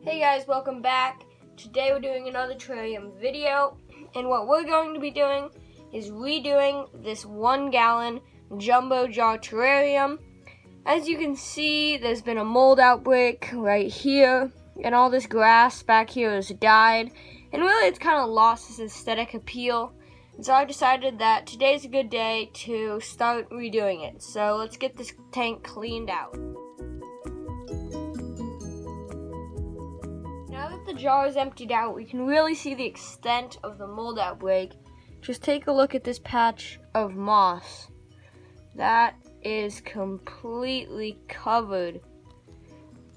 Hey guys, welcome back. Today we're doing another terrarium video, and what we're going to be doing is redoing this 1 gallon jumbo jar terrarium. As you can see, there's been a mold outbreak right here, and all this grass back here has died, and really it's kind of lost its aesthetic appeal. And so I decided that today's a good day to start redoing it. So let's get this tank cleaned out. Now that the jar is emptied out, we can really see the extent of the mold outbreak. Just take a look at this patch of moss. That is completely covered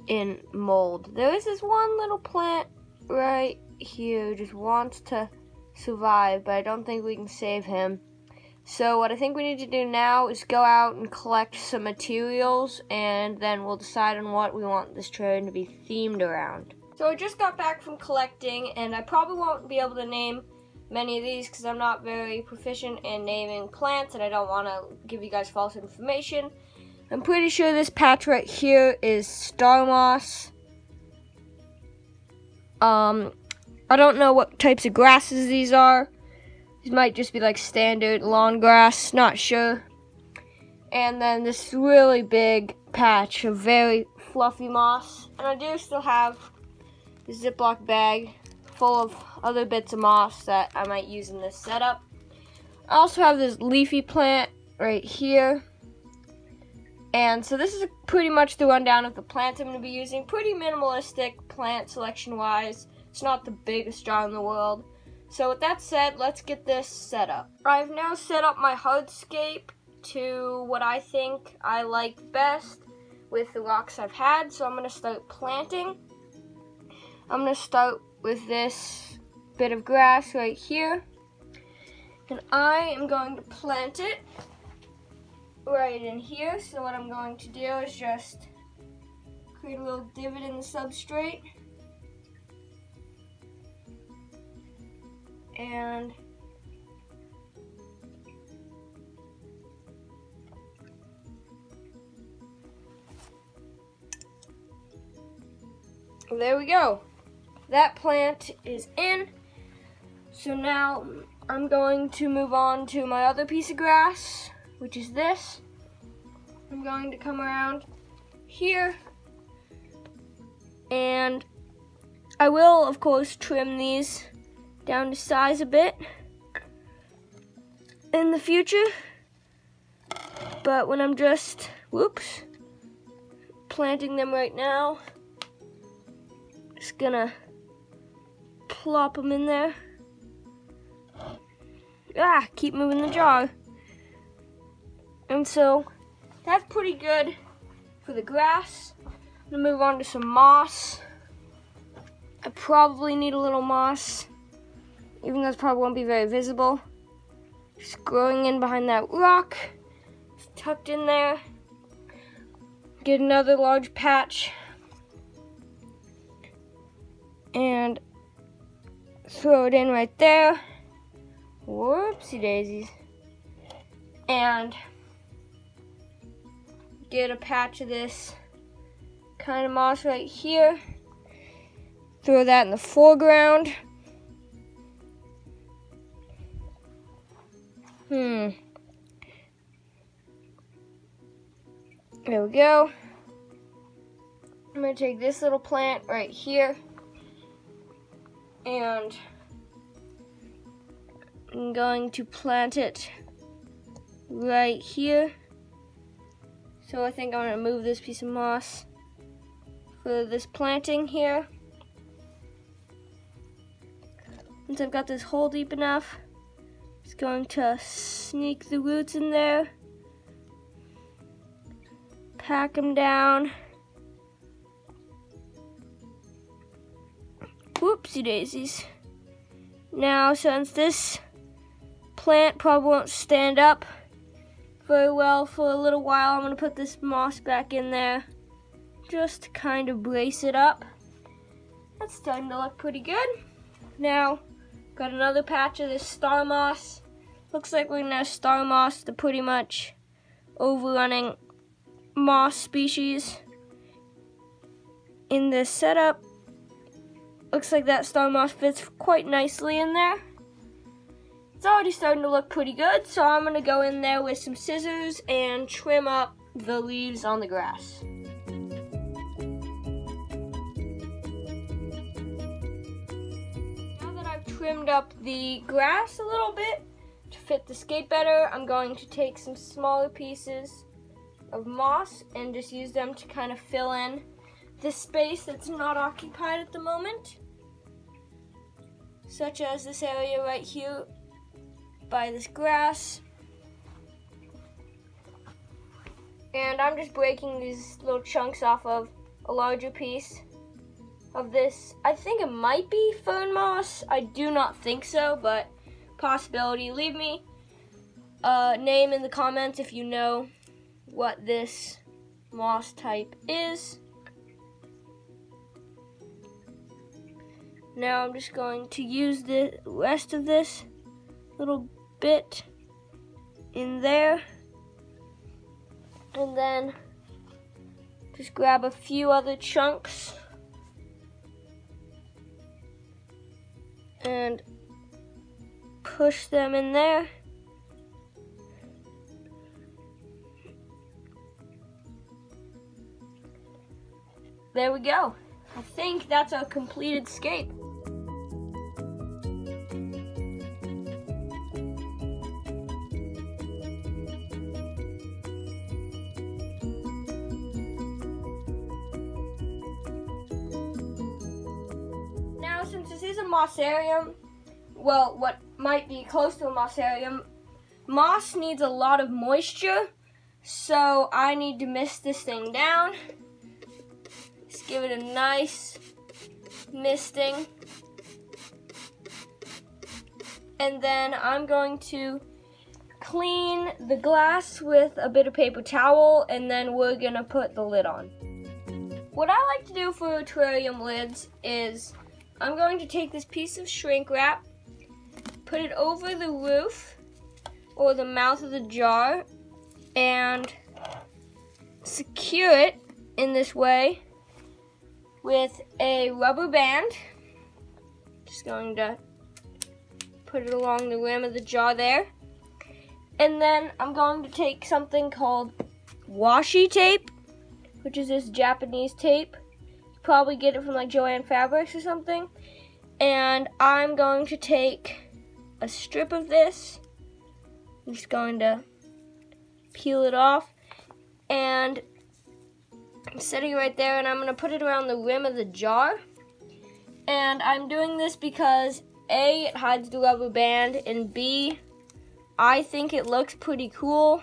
in mold. There is this one little plant right here who just wants to survive, but I don't think we can save him. So what I think we need to do now is go out and collect some materials, and then we'll decide on what we want this terrarium to be themed around. So I just got back from collecting, and I probably won't be able to name many of these because I'm not very proficient in naming plants and I don't want to give you guys false information. I'm pretty sure this patch right here is star moss. I don't know what types of grasses these are. These might just be like standard lawn grass, not sure. And then this really big patch of very fluffy moss. And I do still have this Ziploc bag full of other bits of moss that I might use in this setup. I also have this leafy plant right here. And so this is pretty much the rundown of the plants I'm going to be using. Pretty minimalistic plant selection wise. It's not the biggest jar in the world. So with that said, let's get this set up. I've now set up my hardscape to what I think I like best with the rocks I've had. So I'm going to start planting. I'm going to start with this bit of grass right here. And I am going to plant it right in here. So what I'm going to do is just create a little divot in the substrate. And there we go. That plant is in. So now I'm going to move on to my other piece of grass, which is this. I'm going to come around here, and I will of course trim these down to size a bit in the future, but when I'm just planting them right now, just gonna plop them in there. Keep moving the jar. And so that's pretty good for the grass. I'm gonna move on to some moss. I probably need a little moss, even though it probably won't be very visible. Just growing in behind that rock. It's tucked in there. Get another large patch and throw it in right there. Whoopsie daisies. And get a patch of this kind of moss right here. Throw that in the foreground. There we go. I'm going to take this little plant right here, and I'm going to plant it right here. So I think I'm going to move this piece of moss for this planting here. Once I've got this hole deep enough, it's going to sneak the roots in there, pack them down. Whoopsie daisies. Now, since this plant probably won't stand up very well for a little while, I'm going to put this moss back in there just to kind of brace it up. That's starting to look pretty good. Now, got another patch of this star moss. Looks like we're going to have star moss, the pretty much overrunning moss species in this setup. looks like that star moss fits quite nicely in there. It's already starting to look pretty good, so I'm gonna go in there with some scissors and trim up the leaves on the grass. Now that I've trimmed up the grass a little bit to fit the skate better, I'm going to take some smaller pieces of moss and just use them to kind of fill in this space that's not occupied at the moment, such as this area right here by this grass. And I'm just breaking these little chunks off of a larger piece of this. I think it might be fern moss. I do not think so, but possibility. Leave me a name in the comments if you know what this moss type is. Now I'm just going to use the rest of this little bit in there, and then just grab a few other chunks and push them in there. There we go. I think that's our completed scape. Now, since this is a mossarium, well, what might be close to a mossarium, moss needs a lot of moisture, so I need to mist this thing down. Just give it a nice misting. And then I'm going to clean the glass with a bit of paper towel, and then we're gonna put the lid on. What I like to do for terrarium lids is I'm going to take this piece of shrink wrap, put it over the roof or the mouth of the jar, and secure it in this way with a rubber band. Just going to put it along the rim of the jar there. And then I'm going to take something called washi tape, which is this Japanese tape. You probably get it from like Joann Fabrics or something. And I'm going to take a strip of this. I'm just going to peel it off, and I'm setting it right there, and I'm going to put it around the rim of the jar. And I'm doing this because A, it hides the rubber band, and B, I think it looks pretty cool.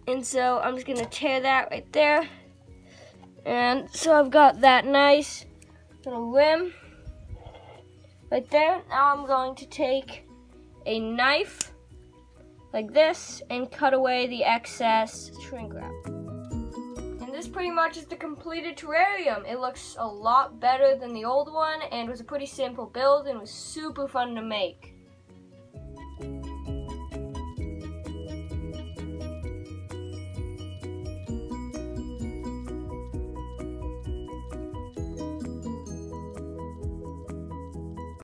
And so I'm just going to tear that right there. And so I've got that nice little rim right there. Now I'm going to take a knife like this and cut away the excess shrink wrap. This pretty much is the completed terrarium. It looks a lot better than the old one, and was a pretty simple build and was super fun to make.